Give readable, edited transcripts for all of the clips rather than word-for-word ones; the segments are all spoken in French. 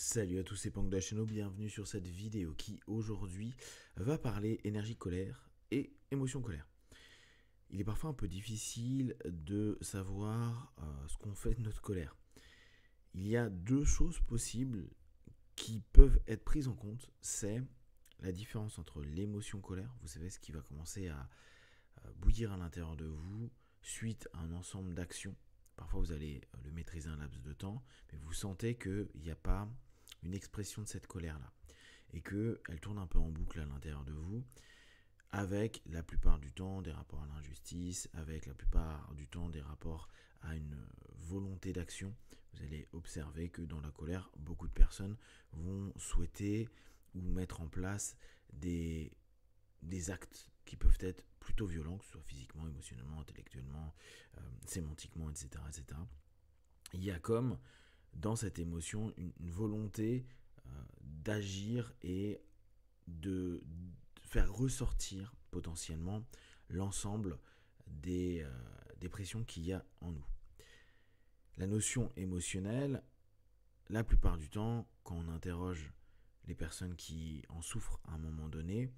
Salut à tous, c'est Pang de la chaîne, bienvenue sur cette vidéo qui aujourd'hui va parler énergie colère et émotion colère. Il est parfois un peu difficile de savoir ce qu'on fait de notre colère. Il y a deux choses possibles qui peuvent être prises en compte, c'est la différence entre l'émotion colère, vous savez ce qui va commencer à bouillir à l'intérieur de vous suite à un ensemble d'actions. Parfois vous allez le maîtriser un laps de temps, mais vous sentez qu'il n'y a pas une expression de cette colère-là et qu'elle tourne un peu en boucle à l'intérieur de vous, avec la plupart du temps des rapports à l'injustice, avec la plupart du temps des rapports à une volonté d'action. Vous allez observer que dans la colère, beaucoup de personnes vont souhaiter ou mettre en place des actes qui peuvent être plutôt violents, que ce soit physiquement, émotionnellement, intellectuellement, sémantiquement, etc., etc. Il y a comme dans cette émotion une volonté d'agir et de faire ressortir potentiellement l'ensemble des pressions qu'il y a en nous. La notion émotionnelle, la plupart du temps, quand on interroge les personnes qui en souffrent à un moment donné,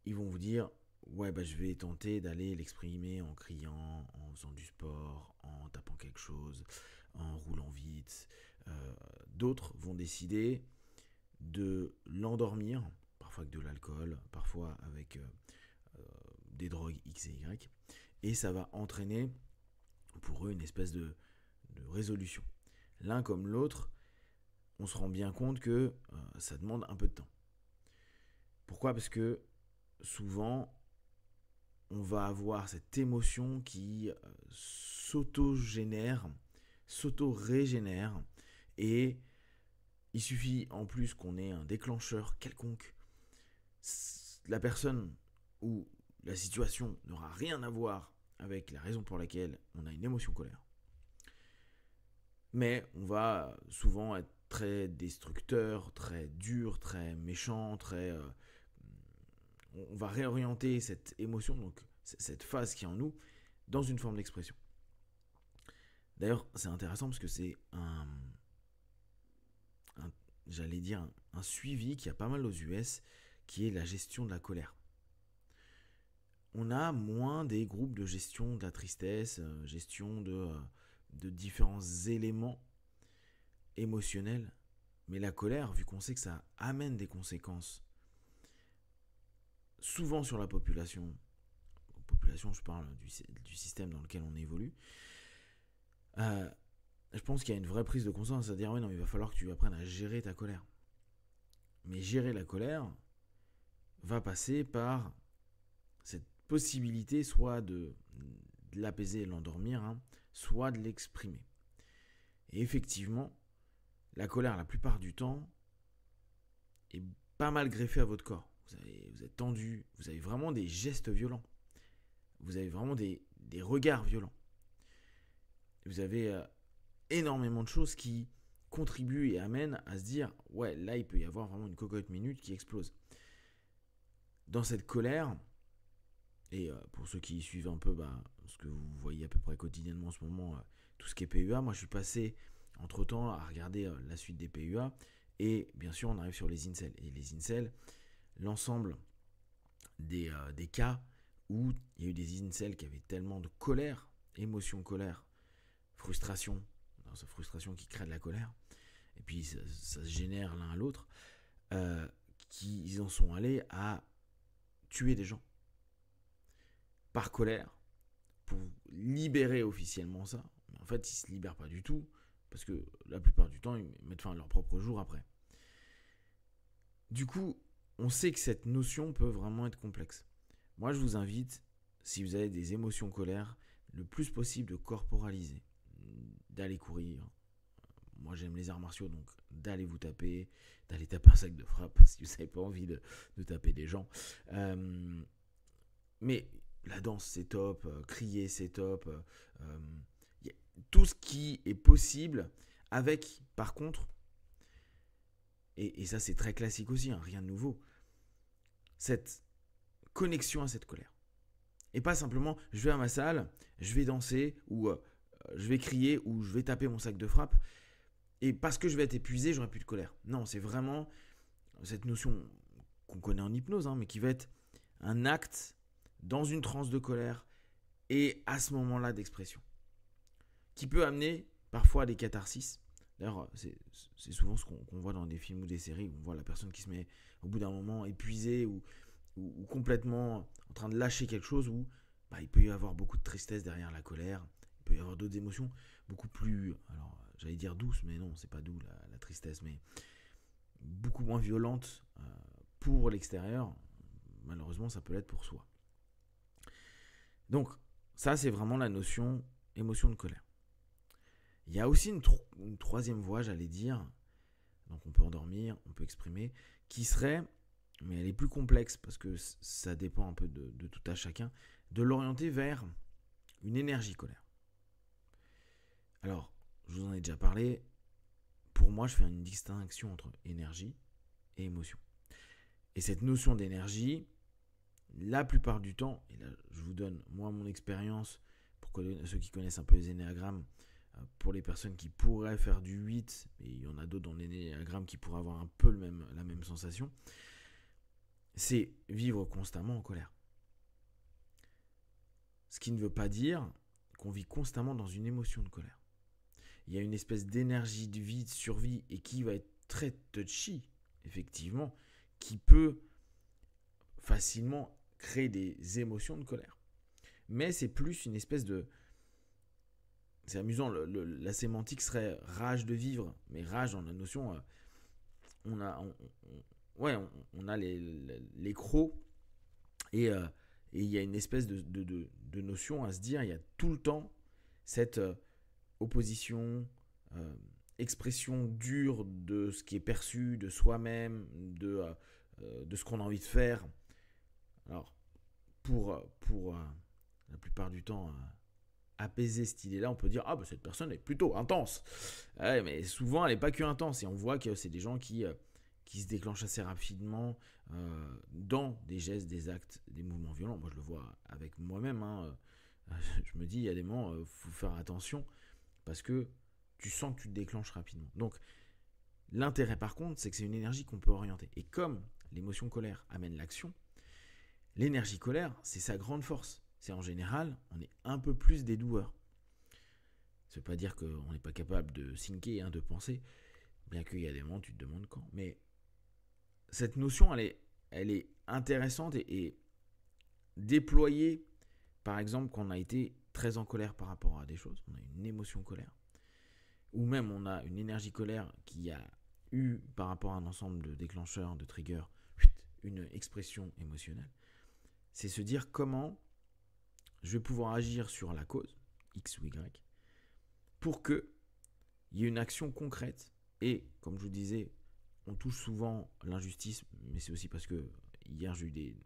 ils vont vous dire ouais, je vais tenter d'aller l'exprimer en criant, en faisant du sport, en tapant quelque chose, en roulant vite. D'autres vont décider de l'endormir, parfois avec de l'alcool, parfois avec des drogues X et Y, et ça va entraîner pour eux une espèce de résolution. L'un comme l'autre, on se rend bien compte que ça demande un peu de temps. Pourquoi ? Parce que souvent, on va avoir cette émotion qui s'auto-génère, s'auto-régénère, et il suffit en plus qu'on ait un déclencheur quelconque. La personne ou la situation n'aura rien à voir avec la raison pour laquelle on a une émotion colère. Mais on va souvent être très destructeur, très dur, très méchant, on va réorienter cette émotion, donc cette phase qui est en nous, dans une forme d'expression. D'ailleurs, c'est intéressant parce que c'est j'allais dire, un suivi qui a pas mal aux US, qui est la gestion de la colère. On a moins des groupes de gestion de la tristesse, gestion de différents éléments émotionnels, mais la colère, vu qu'on sait que ça amène des conséquences, souvent sur la population, je parle du système dans lequel on évolue, je pense qu'il y a une vraie prise de conscience à dire oui, non, il va falloir que tu apprennes à gérer ta colère. Mais gérer la colère va passer par cette possibilité soit de l'apaiser et l'endormir, soit de l'exprimer. Et effectivement, la colère, la plupart du temps, est pas mal greffée à votre corps. Vous êtes tendu, vous avez vraiment des gestes violents. Vous avez vraiment des regards violents. Vous avez énormément de choses qui contribuent et amènent à se dire ouais, là il peut y avoir vraiment une cocotte minute qui explose. Dans cette colère, et pour ceux qui suivent un peu ce que vous voyez à peu près quotidiennement en ce moment, tout ce qui est PUA, moi je suis passé entre temps à regarder la suite des PUA, et bien sûr on arrive sur les incels. Et les incels, l'ensemble des cas où il y a eu des incels qui avaient tellement de colère, émotion, colère, frustration, cette frustration qui crée de la colère, et puis ça se génère l'un à l'autre, qu'ils en sont allés à tuer des gens par colère pour libérer officiellement ça. Mais en fait, ils ne se libèrent pas du tout parce que la plupart du temps, ils mettent fin à leur propre jour après. Du coup, on sait que cette notion peut vraiment être complexe. Moi, je vous invite, si vous avez des émotions colère, le plus possible de corporaliser, d'aller courir. Moi, j'aime les arts martiaux, donc d'aller vous taper, d'aller taper un sac de frappe si vous n'avez pas envie de taper des gens. Mais la danse, c'est top, crier, c'est top. Tout ce qui est possible avec, par contre, et ça c'est très classique aussi, rien de nouveau, cette connexion à cette colère. Et pas simplement, je vais à ma salle, je vais danser, ou je vais crier, ou je vais taper mon sac de frappe, et parce que je vais être épuisé, j'aurai plus de colère. Non, c'est vraiment cette notion qu'on connaît en hypnose, mais qui va être un acte dans une transe de colère et à ce moment-là d'expression, qui peut amener parfois à des catharsis. D'ailleurs, c'est souvent ce qu'on voit dans des films ou des séries, où on voit la personne qui se met au bout d'un moment épuisée ou complètement en train de lâcher quelque chose, où il peut y avoir beaucoup de tristesse derrière la colère, il peut y avoir d'autres émotions beaucoup plus, alors j'allais dire douces, mais non, c'est pas doux la tristesse, mais beaucoup moins violente pour l'extérieur. Malheureusement, ça peut l'être pour soi. Donc, ça, c'est vraiment la notion émotion de colère. Il y a aussi une troisième voie, j'allais dire, donc on peut endormir, on peut exprimer, qui serait, mais elle est plus complexe parce que ça dépend un peu de tout à chacun, de l'orienter vers une énergie colère. Alors, je vous en ai déjà parlé, pour moi, je fais une distinction entre énergie et émotion. Et cette notion d'énergie, la plupart du temps, et là je vous donne moi mon expérience, pour ceux qui connaissent un peu les énéagrammes, pour les personnes qui pourraient faire du 8, et il y en a d'autres dans l'énéagramme qui pourraient avoir un peu la même sensation, c'est vivre constamment en colère. Ce qui ne veut pas dire qu'on vit constamment dans une émotion de colère. Il y a une espèce d'énergie de vie, de survie, et qui va être très touchy, effectivement, qui peut facilement créer des émotions de colère. Mais c'est plus une espèce de... C'est amusant, la sémantique serait rage de vivre, mais rage dans la notion... on a les crocs, et il y a une espèce de notion à se dire, il y a tout le temps cette opposition, expression dure de ce qui est perçu, de soi-même, de ce qu'on a envie de faire. Alors, pour la plupart du temps, apaiser cette idée-là, on peut dire « Ah, cette personne est plutôt intense ». Ouais, mais souvent, elle n'est pas que intense. Et on voit que c'est des gens qui se déclenchent assez rapidement dans des gestes, des actes, des mouvements violents. Moi, je le vois avec moi-même. Je me dis, il y a des moments, il faut faire attention parce que tu sens que tu te déclenches rapidement. Donc, l'intérêt, par contre, c'est que c'est une énergie qu'on peut orienter. Et comme l'émotion colère amène l'action, l'énergie colère, c'est sa grande force. C'est en général, on est un peu plus des doueurs. Ça ne veut pas dire qu'on n'est pas capable de thinker, de penser, bien qu'il y a des moments où tu te demandes quand. Mais cette notion, elle est intéressante et déployée, par exemple, quand on a été très en colère par rapport à des choses, on a une émotion colère, ou même on a une énergie colère qui a eu, par rapport à un ensemble de déclencheurs, de triggers, une expression émotionnelle. C'est se dire comment je vais pouvoir agir sur la cause, X ou Y, pour qu'il y ait une action concrète. Et, comme je vous disais, on touche souvent l'injustice, mais c'est aussi parce que hier j'ai eu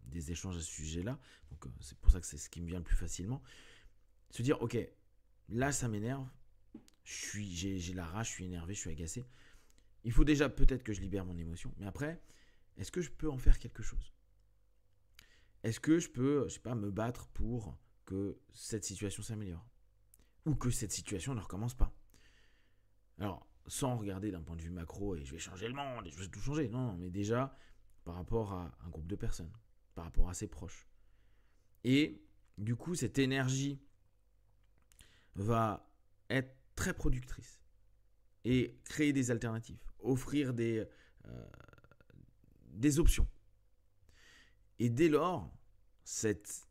des échanges à ce sujet-là, donc c'est pour ça que c'est ce qui me vient le plus facilement. Se dire, ok, là ça m'énerve, j'ai la rage, je suis énervé, je suis agacé. Il faut déjà peut-être que je libère mon émotion, mais après, est-ce que je peux en faire quelque chose ? Est-ce que je peux, me battre pour que cette situation s'améliore ? Ou que cette situation ne recommence pas ? Alors, sans regarder d'un point de vue macro et je vais changer le monde et je vais tout changer. Non, mais déjà par rapport à un groupe de personnes, par rapport à ses proches. Et du coup, cette énergie va être très productrice et créer des alternatives, offrir des options. Et dès lors, cette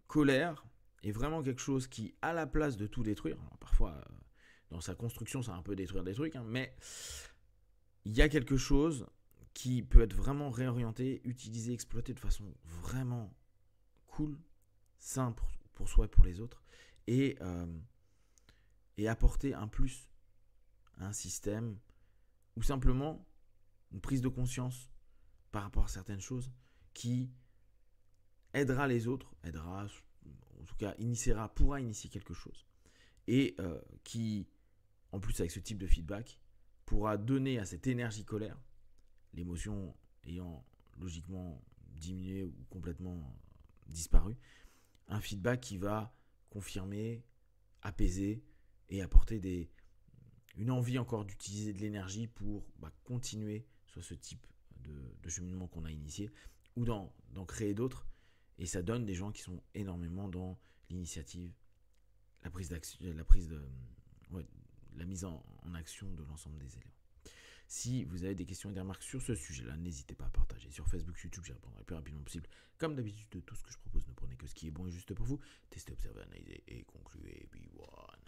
colère est vraiment quelque chose qui, à la place de tout détruire, alors parfois dans sa construction, ça va un peu détruire des trucs, mais il y a quelque chose qui peut être vraiment réorienté, utilisé, exploité de façon vraiment cool, sain pour soi et pour les autres, et apporter un plus à un système, ou simplement une prise de conscience par rapport à certaines choses qui aidera les autres, en tout cas pourra initier quelque chose, et qui, en plus avec ce type de feedback, pourra donner à cette énergie colère, l'émotion ayant logiquement diminué ou complètement disparu, un feedback qui va confirmer, apaiser et apporter une envie encore d'utiliser de l'énergie pour continuer sur ce type de cheminement qu'on a initié, ou d'en créer d'autres. Et ça donne des gens qui sont énormément dans l'initiative, la prise d'action, la mise en action de l'ensemble des éléments. Si vous avez des questions et des remarques sur ce sujet-là, n'hésitez pas à partager. Sur Facebook, YouTube, j'y répondrai le plus rapidement possible. Comme d'habitude, tout ce que je propose, ne prenez que ce qui est bon et juste pour vous. Testez, observez, analysez et concluez. Be one.